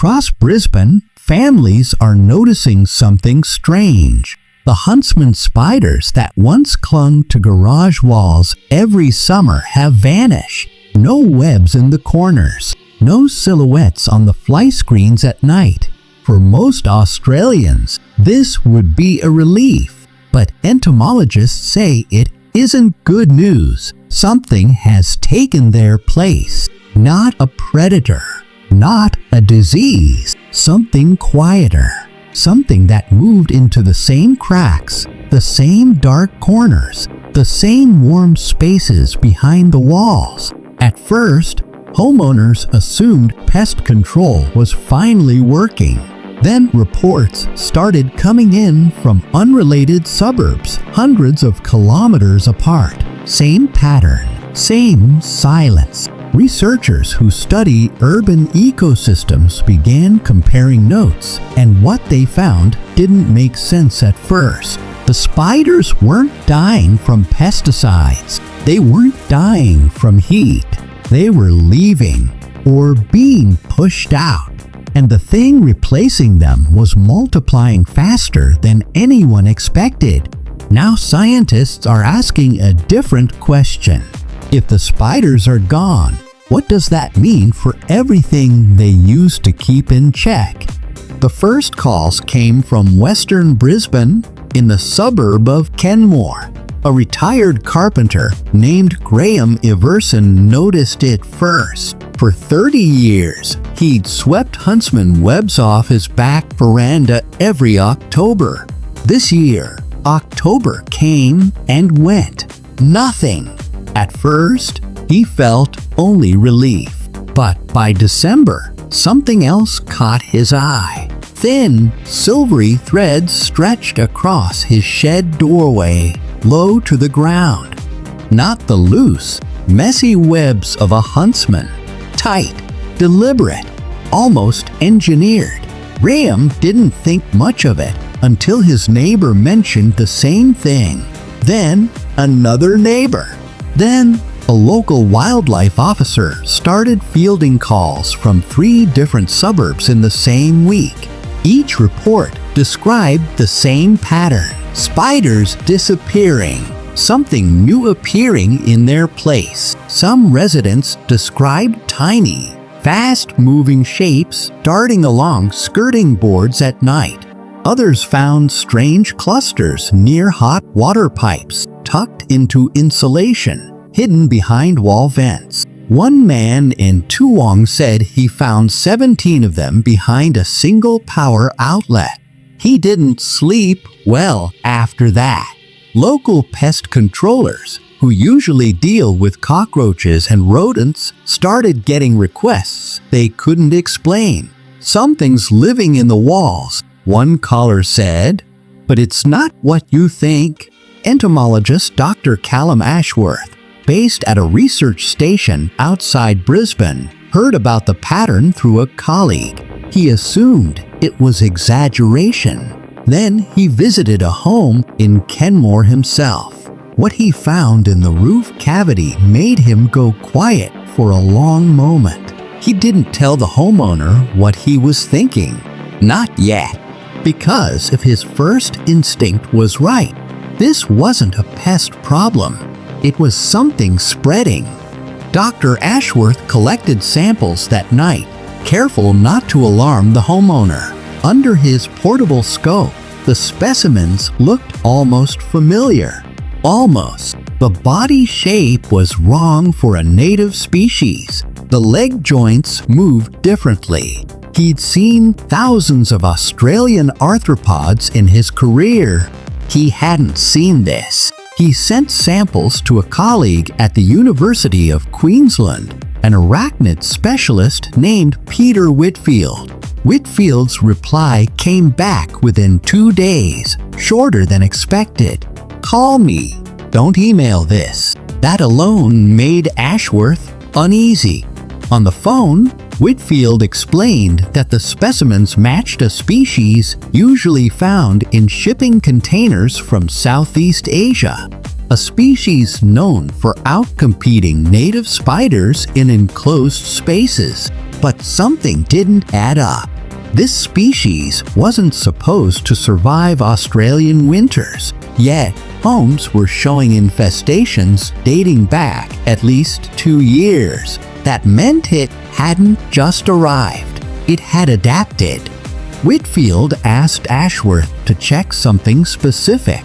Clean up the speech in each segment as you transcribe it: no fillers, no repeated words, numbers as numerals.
Across Brisbane, families are noticing something strange. The huntsman spiders that once clung to garage walls every summer have vanished. No webs in the corners, no silhouettes on the fly screens at night. For most Australians, this would be a relief, but entomologists say it isn't good news. Something has taken their place. Not a predator, not a disease, something quieter. Something that moved into the same cracks, the same dark corners, the same warm spaces behind the walls. At first, homeowners assumed pest control was finally working. Then reports started coming in from unrelated suburbs, hundreds of kilometers apart. Same pattern, same silence. Researchers who study urban ecosystems began comparing notes, and what they found didn't make sense at first. The spiders weren't dying from pesticides. They weren't dying from heat. They were leaving or being pushed out. And the thing replacing them was multiplying faster than anyone expected. Now scientists are asking a different question. If the spiders are gone, what does that mean for everything they used to keep in check? The first calls came from western Brisbane in the suburb of Kenmore. A retired carpenter named Graham Iverson noticed it first. For 30 years, he'd swept huntsman webs off his back veranda every October. This year, October came and went. Nothing. At first, he felt only relief. But by December, something else caught his eye. Thin, silvery threads stretched across his shed doorway, low to the ground. Not the loose, messy webs of a huntsman. Tight, deliberate, almost engineered. Graham didn't think much of it until his neighbor mentioned the same thing. Then another neighbor. Then a local wildlife officer started fielding calls from 3 different suburbs in the same week. Each report described the same pattern: spiders disappearing, something new appearing in their place. Some residents described tiny, fast-moving shapes darting along skirting boards at night. Others found strange clusters near hot water pipes, tucked into insulation, hidden behind wall vents. One man in Toowong said he found 17 of them behind a single power outlet. He didn't sleep well after that. Local pest controllers, who usually deal with cockroaches and rodents, started getting requests they couldn't explain. Something's living in the walls, one caller said, but it's not what you think. Entomologist Dr. Callum Ashworth, based at a research station outside Brisbane, heard about the pattern through a colleague. He assumed it was exaggeration. Then he visited a home in Kenmore himself. What he found in the roof cavity made him go quiet for a long moment. He didn't tell the homeowner what he was thinking. Not yet. Because if his first instinct was right, this wasn't a pest problem. It was something spreading. Dr. Ashworth collected samples that night, careful not to alarm the homeowner. Under his portable scope, the specimens looked almost familiar. Almost. The body shape was wrong for a native species. The leg joints moved differently. He'd seen thousands of Australian arthropods in his career. He hadn't seen this. He sent samples to a colleague at the University of Queensland, an arachnid specialist named Peter Whitfield. Whitfield's reply came back within 2 days, shorter than expected. "Call me. Don't email this." That alone made Ashworth uneasy. On the phone, Whitfield explained that the specimens matched a species usually found in shipping containers from Southeast Asia. a species known for outcompeting native spiders in enclosed spaces. But something didn't add up. This species wasn't supposed to survive Australian winters, yet homes were showing infestations dating back at least 2 years. That meant it hadn't just arrived, it had adapted. Whitfield asked Ashworth to check something specific.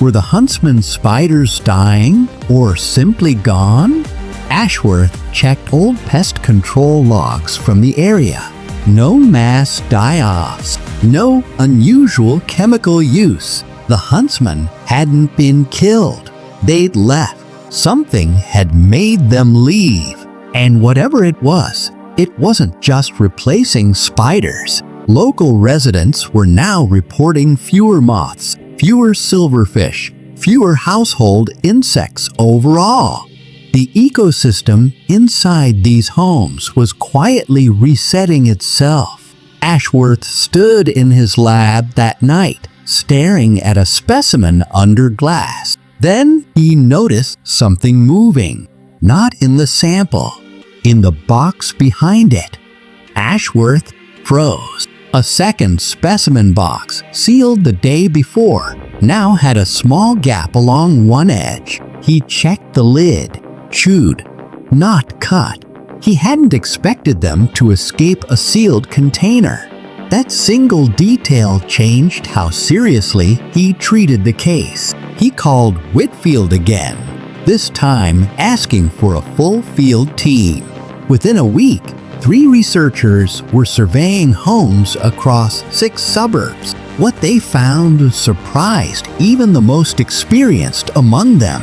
Were the huntsman spiders dying or simply gone? Ashworth checked old pest control logs from the area. No mass die-offs, no unusual chemical use. The huntsman hadn't been killed. They'd left. Something had made them leave. And whatever it wasn't just replacing spiders. Local residents were now reporting fewer moths, fewer silverfish, fewer household insects overall. The ecosystem inside these homes was quietly resetting itself. Ashworth stood in his lab that night, staring at a specimen under glass. Then he noticed something moving, not in the sample, in the box behind it. Ashworth froze. A second specimen box, sealed the day before, now had a small gap along one edge. He checked the lid. Chewed, not cut. He hadn't expected them to escape a sealed container. That single detail changed how seriously he treated the case. He called Whitfield again, this time asking for a full field team. Within a week, 3 researchers were surveying homes across 6 suburbs. What they found surprised even the most experienced among them.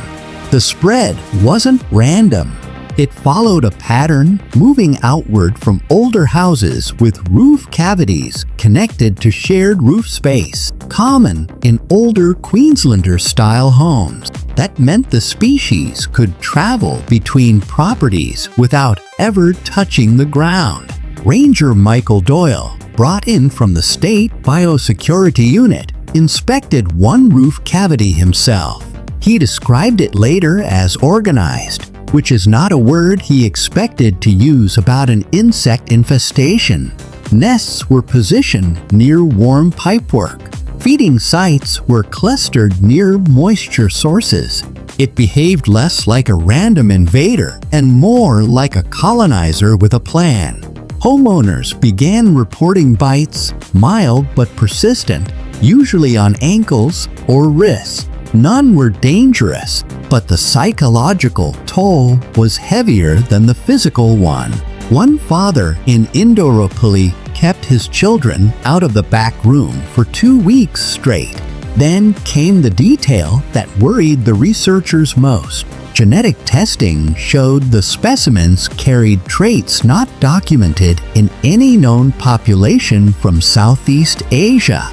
The spread wasn't random. It followed a pattern moving outward from older houses with roof cavities connected to shared roof space, common in older Queenslander-style homes. That meant the species could travel between properties without ever touching the ground. Ranger Michael Doyle, brought in from the State Biosecurity Unit, inspected one roof cavity himself. He described it later as organized, which is not a word he expected to use about an insect infestation. Nests were positioned near warm pipework. Feeding sites were clustered near moisture sources. It behaved less like a random invader and more like a colonizer with a plan. Homeowners began reporting bites, mild but persistent, usually on ankles or wrists. None were dangerous, but the psychological toll was heavier than the physical one. One father in Indooroopilly kept his children out of the back room for 2 weeks straight. Then came the detail that worried the researchers most. Genetic testing showed the specimens carried traits not documented in any known population from Southeast Asia.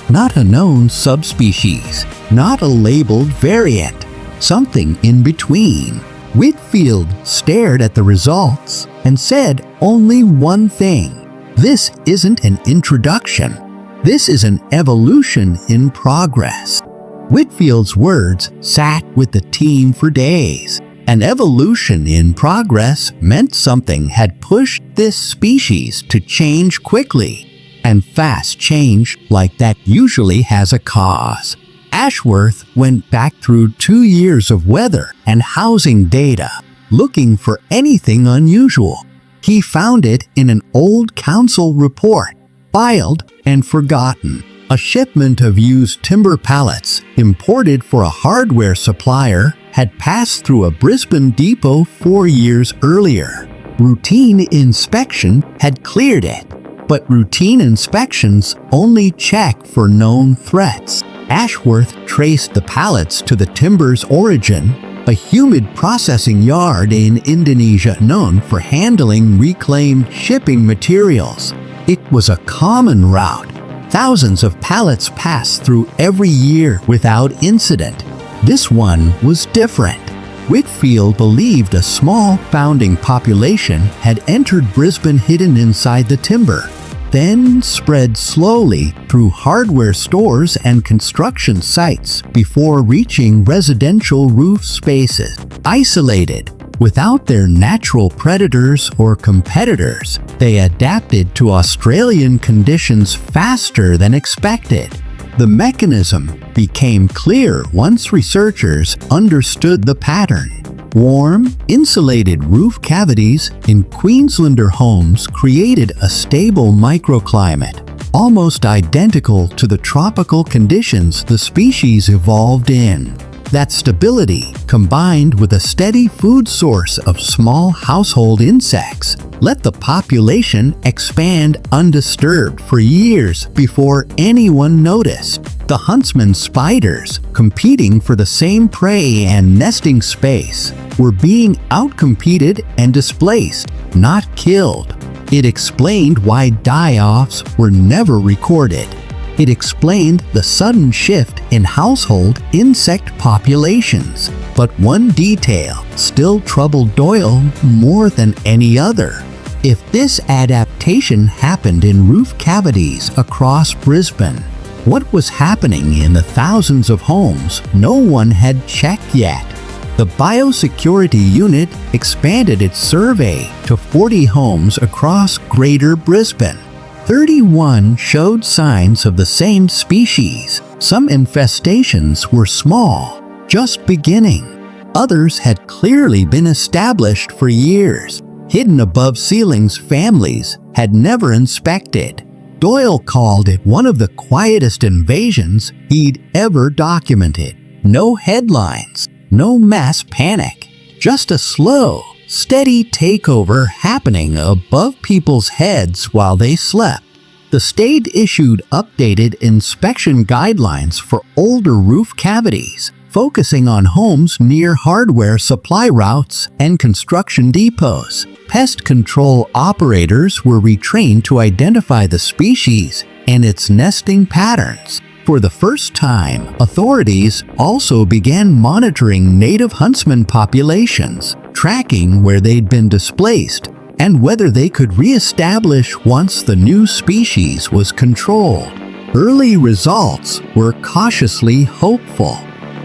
Not a known subspecies, not a labeled variant, something in between. Whitfield stared at the results and said only one thing: this isn't an introduction. This is an evolution in progress. Whitfield's words sat with the team for days. An evolution in progress meant something had pushed this species to change quickly. And fast change like that usually has a cause. Ashworth went back through 2 years of weather and housing data, looking for anything unusual. He found it in an old council report, filed and forgotten. A shipment of used timber pallets, imported for a hardware supplier, had passed through a Brisbane depot 4 years earlier. Routine inspection had cleared it. But routine inspections only check for known threats. Ashworth traced the pallets to the timber's origin, a humid processing yard in Indonesia known for handling reclaimed shipping materials. It was a common route. Thousands of pallets passed through every year without incident. This one was different. Whitfield believed a small founding population had entered Brisbane hidden inside the timber. then spread slowly through hardware stores and construction sites before reaching residential roof spaces. Isolated, without their natural predators or competitors, they adapted to Australian conditions faster than expected. The mechanism became clear once researchers understood the pattern. Warm, insulated roof cavities in Queenslander homes created a stable microclimate, almost identical to the tropical conditions the species evolved in. That stability, combined with a steady food source of small household insects, let the population expand undisturbed for years before anyone noticed. The huntsman spiders, competing for the same prey and nesting space, were being outcompeted and displaced, not killed. It explained why die-offs were never recorded. It explained the sudden shift in household insect populations. But one detail still troubled Doyle more than any other. If this adaptation happened in roof cavities across Brisbane, what was happening in the thousands of homes no one had checked yet? The Biosecurity Unit expanded its survey to 40 homes across Greater Brisbane. 31 showed signs of the same species. Some infestations were small, just beginning. Others had clearly been established for years, hidden above ceilings families had never inspected. Doyle called it one of the quietest invasions he'd ever documented. No headlines, no mass panic, just a slow, steady takeover happening above people's heads while they slept. The state issued updated inspection guidelines for older roof cavities, focusing on homes near hardware supply routes and construction depots. Pest control operators were retrained to identify the species and its nesting patterns. For the first time, authorities also began monitoring native huntsman populations, tracking where they'd been displaced and whether they could re-establish once the new species was controlled. Early results were cautiously hopeful.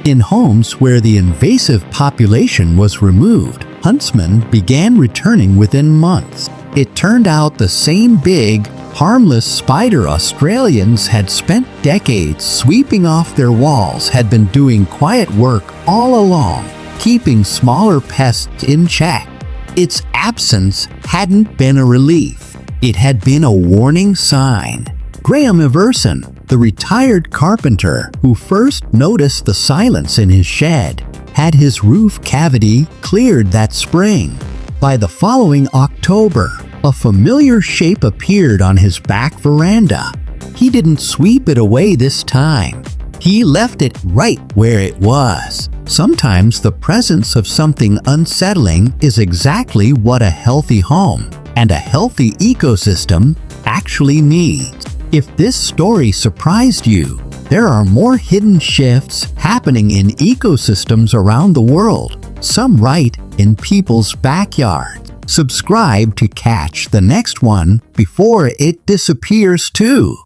In homes where the invasive population was removed, huntsmen began returning within months. It turned out the same big, harmless spider Australians had spent decades sweeping off their walls had been doing quiet work all along, keeping smaller pests in check. Its absence hadn't been a relief. It had been a warning sign. Graham Everson, the retired carpenter who first noticed the silence in his shed, had his roof cavity cleared that spring. By the following October, a familiar shape appeared on his back veranda. He didn't sweep it away this time. He left it right where it was. Sometimes the presence of something unsettling is exactly what a healthy home and a healthy ecosystem actually needs. If this story surprised you, there are more hidden shifts happening in ecosystems around the world, some right in people's backyards. Subscribe to catch the next one before it disappears too.